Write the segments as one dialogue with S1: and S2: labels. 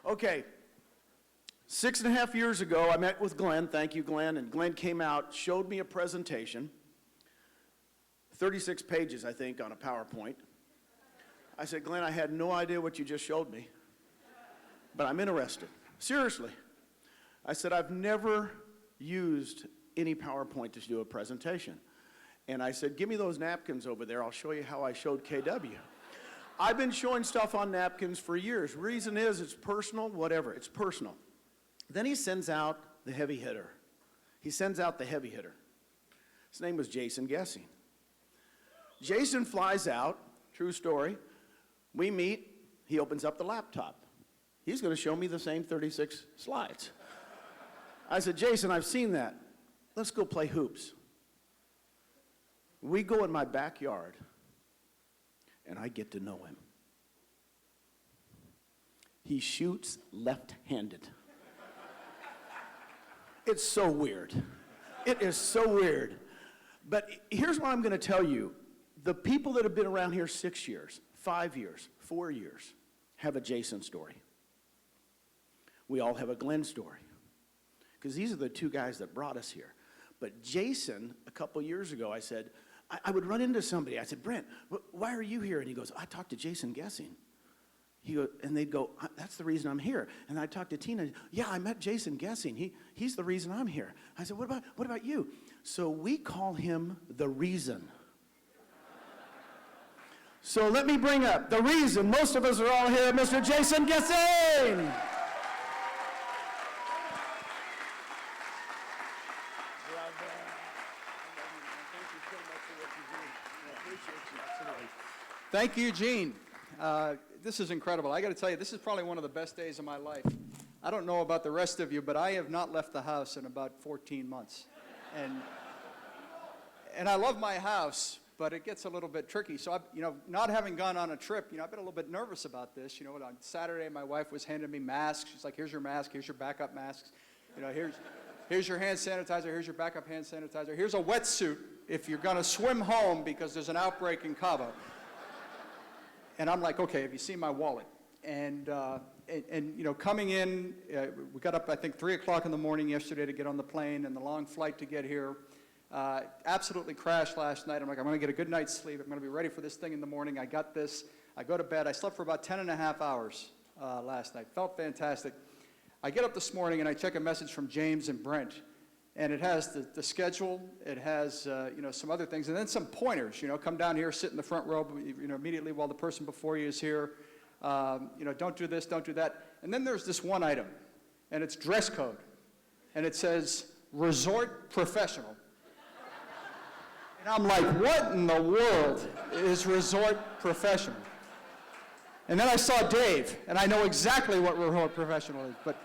S1: Okay, 6.5 years ago, I met with Glenn, thank you, Glenn, and Glenn came out, showed me a presentation, 36 pages, I think, on a PowerPoint. I said, Glenn, I had no idea what you just showed me, but I'm interested. Seriously. I said, I've never used any PowerPoint to do a presentation. And I said, give me those napkins over there. I'll show you how I showed KW. I've been showing stuff on napkins for years. Reason is it's personal, whatever, it's personal. Then he sends out the heavy hitter. He sends out the heavy hitter. His name was Jason Gesing. Jason flies out, true story. We meet, he opens up the laptop. He's going to show me the same 36 slides. I said, Jason, I've seen that. Let's go play hoops. We go in my backyard, and I get to know him. He shoots left-handed. It's so weird. It is so weird. But here's what I'm going to tell you. The people that have been around here 6 years, 5 years, 4 years, have a Jason story. We all have a Glenn story. Because these are the two guys that brought us here. But Jason, a couple years ago, I said, I would run into somebody. I said, Brent, why are you here? And he goes, I talked to Jason Gesing. And they'd go, that's the reason I'm here. And I talked to Tina. Yeah, I met Jason Gesing. He's the reason I'm here. I said, what about you? So we call him the reason. So let me bring up the reason most of us are all here, Mr. Jason Gesing.
S2: Thank you, Gene. This is incredible. I got to tell you, this is probably one of the best days of my life. I don't know about the rest of you, but I have not left the house in about 14 months. And I love my house, but it gets a little bit tricky. So, not having gone on a trip, I've been a little bit nervous about this. On Saturday, my wife was handing me masks. She's like, here's your mask, here's your backup masks. Here's your hand sanitizer, here's your backup hand sanitizer. Here's a wetsuit if you're going to swim home because there's an outbreak in Cabo. And I'm like, okay, have you seen my wallet? And coming in, we got up, I think, 3 o'clock in the morning yesterday to get on the plane, and the long flight to get here. Absolutely crashed last night. I'm like, I'm going to get a good night's sleep. I'm going to be ready for this thing in the morning. I got this. I go to bed. I slept for about 10 and a half hours last night. Felt fantastic. I get up this morning, and I check a message from James and Brent. And it has the schedule, it has some other things, and then some pointers. Come down here, sit in the front row, immediately while the person before you is here. Don't do this, don't do that. And then there's this one item, and it's dress code, and it says resort professional. And I'm like, what in the world is resort professional? And then I saw Dave, and I know exactly what resort professional is. But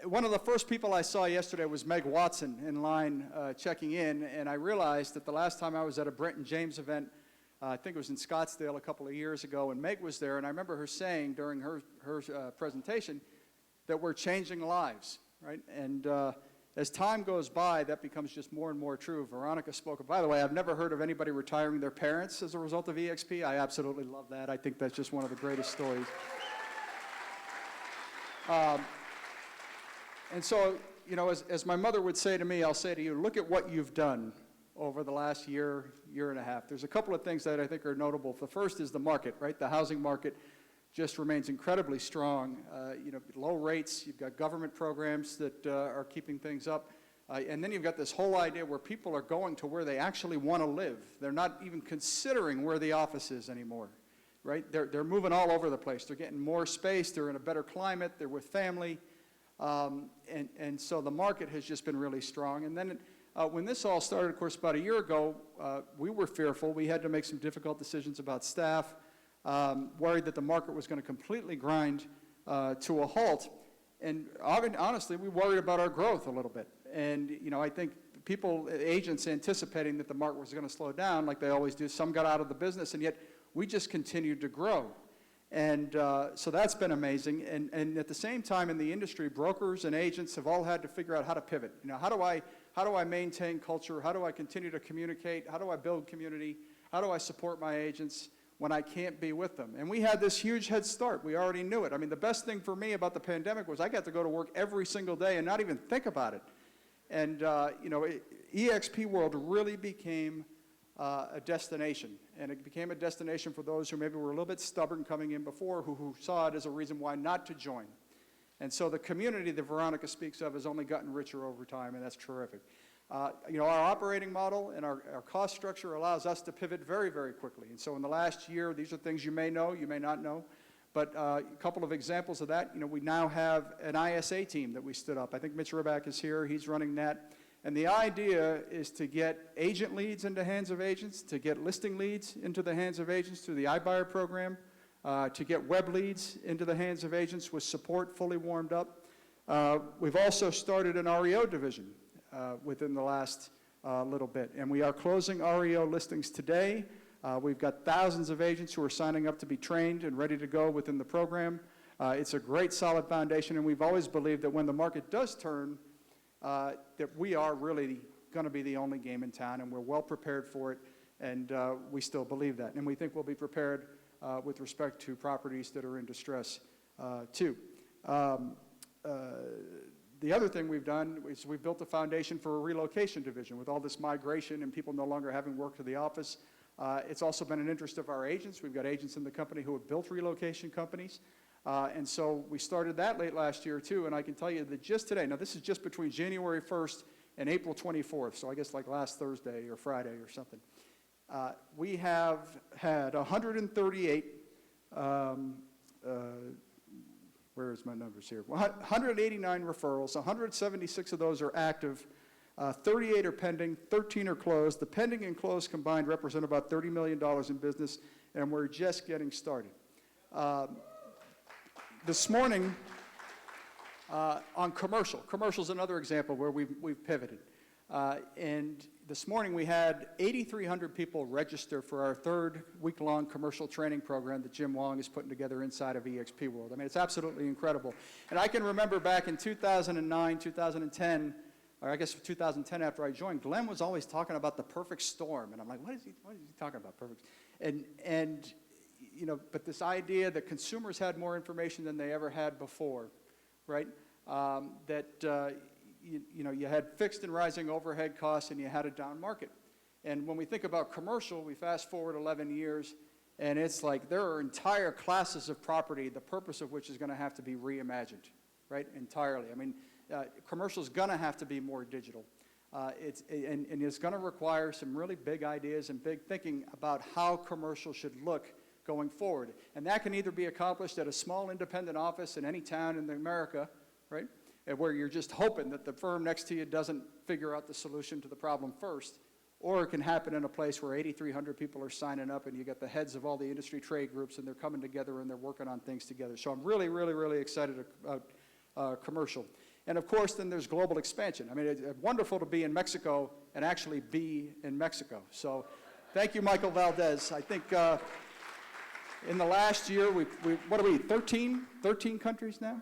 S2: one of the first people I saw yesterday was Meg Watson in line checking in, and I realized that the last time I was at a Brent and James event, I think it was in Scottsdale a couple of years ago, and Meg was there, and I remember her saying during her presentation that we're changing lives, right? And as time goes by, that becomes just more and more true. Veronica spoke. By the way, I've never heard of anybody retiring their parents as a result of EXP. I absolutely love that. I think that's just one of the greatest stories. And so, as my mother would say to me, I'll say to you, look at what you've done over the last year and a half. There's a couple of things that I think are notable. The first is the market, right? The housing market just remains incredibly strong. Low rates, you've got government programs that are keeping things up. And then you've got this whole idea where people are going to where they actually want to live. They're not even considering where the office is anymore, right? They're moving all over the place. They're getting more space. They're in a better climate. They're with family. And so the market has just been really strong. And then when this all started, of course, about a year ago, we were fearful. We had to make some difficult decisions about staff, worried that the market was going to completely grind to a halt. And honestly, we worried about our growth a little bit. And, I think agents anticipating that the market was going to slow down like they always do, some got out of the business, and yet we just continued to grow. And so that's been amazing. And at the same time in the industry, brokers and agents have all had to figure out how to pivot. How do I maintain culture? How do I continue to communicate? How do I build community? How do I support my agents? when I can't be with them. And we had this huge head start. We already knew it. I mean, the best thing for me about the pandemic was I got to go to work every single day and not even think about it. And, EXP World really became a destination. And it became a destination for those who maybe were a little bit stubborn coming in before, who saw it as a reason why not to join. And so the community that Veronica speaks of has only gotten richer over time, and that's terrific. Our operating model and our cost structure allows us to pivot very, very quickly. And so in the last year, these are things you may know, you may not know, but a couple of examples of that. We now have an ISA team that we stood up. I think Mitch Riback is here. He's running that. And the idea is to get agent leads into the hands of agents, to get listing leads into the hands of agents through the iBuyer program, to get web leads into the hands of agents with support fully warmed up. We've also started an REO division within the last little bit, and we are closing REO listings today. We've got thousands of agents who are signing up to be trained and ready to go within the program. It's a great solid foundation, and we've always believed that when the market does turn, that we are really going to be the only game in town, and we're well prepared for it, and we still believe that. And we think we'll be prepared with respect to properties that are in distress, too. The other thing we've done is we've built a foundation for a relocation division with all this migration and people no longer having work to the office. It's also been an interest of our agents. We've got agents in the company who have built relocation companies. And so we started that late last year, too, and I can tell you that just today, now this is just between January 1st and April 24th, so I guess like last Thursday or Friday or something, we have had 138, where is my numbers here? 189 referrals, 176 of those are active, 38 are pending, 13 are closed. The pending and closed combined represent about $30 million in business, and we're just getting started. This morning, on commercial's another example where we've pivoted. And this morning we had 8,300 people register for our third week-long commercial training program that Jim Wong is putting together inside of EXP World. I mean, it's absolutely incredible. And I can remember back in 2009, 2010, or I guess 2010 after I joined, Glenn was always talking about the perfect storm. And I'm like, what is he talking about, perfect? And but this idea that consumers had more information than they ever had before, right? You had fixed and rising overhead costs and you had a down market. And when we think about commercial, we fast forward 11 years and it's like there are entire classes of property, the purpose of which is going to have to be reimagined, right? Entirely. I mean, commercial is going to have to be more digital. It's going to require some really big ideas and big thinking about how commercial should look going forward. And that can either be accomplished at a small independent office in any town in America, right, where you're just hoping that the firm next to you doesn't figure out the solution to the problem first, or it can happen in a place where 8,300 people are signing up and you got the heads of all the industry trade groups and they're coming together and they're working on things together. So I'm really, really, really excited about commercial. And of course, then there's global expansion. I mean, it's wonderful to be in Mexico and actually be in Mexico. So thank you, Michael Valdez. I think in the last year, what are we, 13 countries now?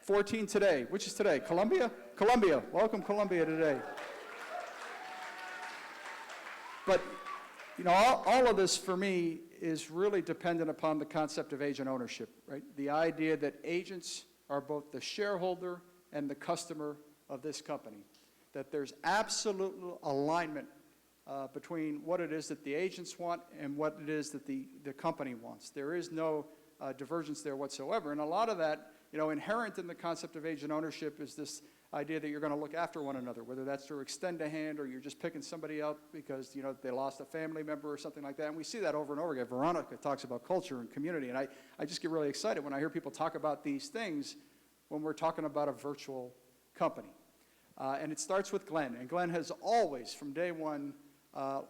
S2: 14 today. Which is today? Colombia? Colombia. Welcome, Colombia, today. But, all of this for me is really dependent upon the concept of agent ownership, right? The idea that agents are both the shareholder and the customer of this company. That there's absolute alignment between what it is that the agents want and what it is that the company wants. There is no divergence there whatsoever. And a lot of that, inherent in the concept of agent ownership is this idea that you're going to look after one another, whether that's through extend a hand or you're just picking somebody up because, they lost a family member or something like that. And we see that over and over again. Veronica talks about culture and community. And I just get really excited when I hear people talk about these things when we're talking about a virtual company. And it starts with Glenn. And Glenn has always, from day one,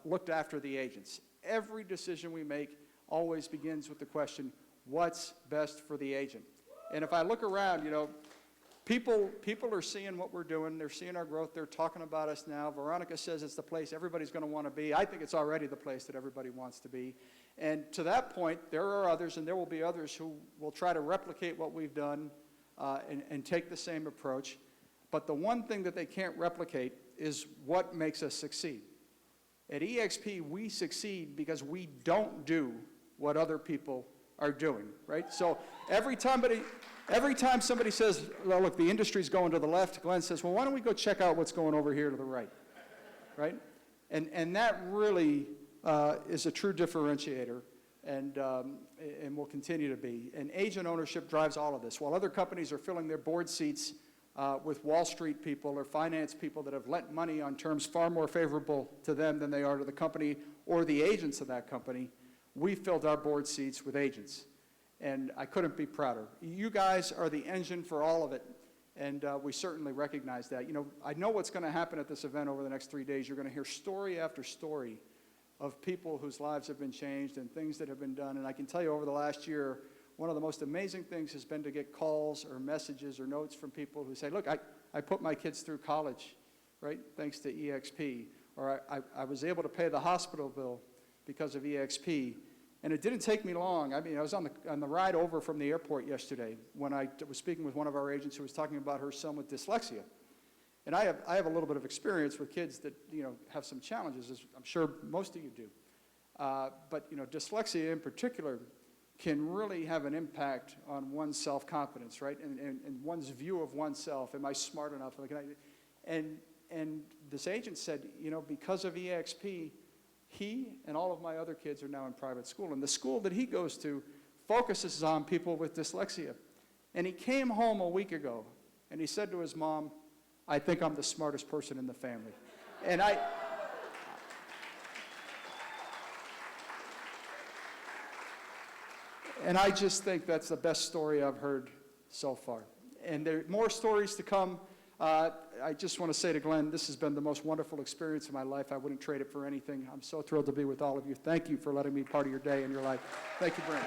S2: looked after the agents. Every decision we make always begins with the question, what's best for the agent? And if I look around, people are seeing what we're doing. They're seeing our growth. They're talking about us now. Veronica says it's the place everybody's going to want to be. I think it's already the place that everybody wants to be. And to that point, there are others, and there will be others who will try to replicate what we've done and take the same approach. But the one thing that they can't replicate is what makes us succeed. At EXP, we succeed because we don't do what other people are doing, right? So every time somebody says, well, look, the industry's going to the left, Glenn says, well, why don't we go check out what's going over here to the right, right? And that really is a true differentiator, and will continue to be. And agent ownership drives all of this. While other companies are filling their board seats with Wall Street people or finance people that have lent money on terms far more favorable to them than they are to the company or the agents of that company, we filled our board seats with agents. And I couldn't be prouder. You guys are the engine for all of it, and we certainly recognize that. You know, I know what's going to happen at this event over the next 3 days. You're going to hear story after story of people whose lives have been changed and things that have been done. And I can tell you over the last year, one of the most amazing things has been to get calls or messages or notes from people who say, look, I put my kids through college, right, thanks to EXP. Or I was able to pay the hospital bill because of EXP. And it didn't take me long. I mean, I was on the ride over from the airport yesterday when I was speaking with one of our agents who was talking about her son with dyslexia. And I have a little bit of experience with kids that, you know, have some challenges, as I'm sure most of you do. But, you know, dyslexia in particular can really have an impact on one's self-confidence, right? And one's view of oneself. Am I smart enough? And this agent said, you know, because of EXP, he and all of my other kids are now in private school. And the school that he goes to focuses on people with dyslexia. And he came home a week ago, and he said to his mom, I think I'm the smartest person in the family. And I just think that's the best story I've heard so far. And there are more stories to come. I just want to say to Glenn, this has been the most wonderful experience of my life. I wouldn't trade it for anything. I'm so thrilled to be with all of you. Thank you for letting me be part of your day and your life. Thank you, Brent.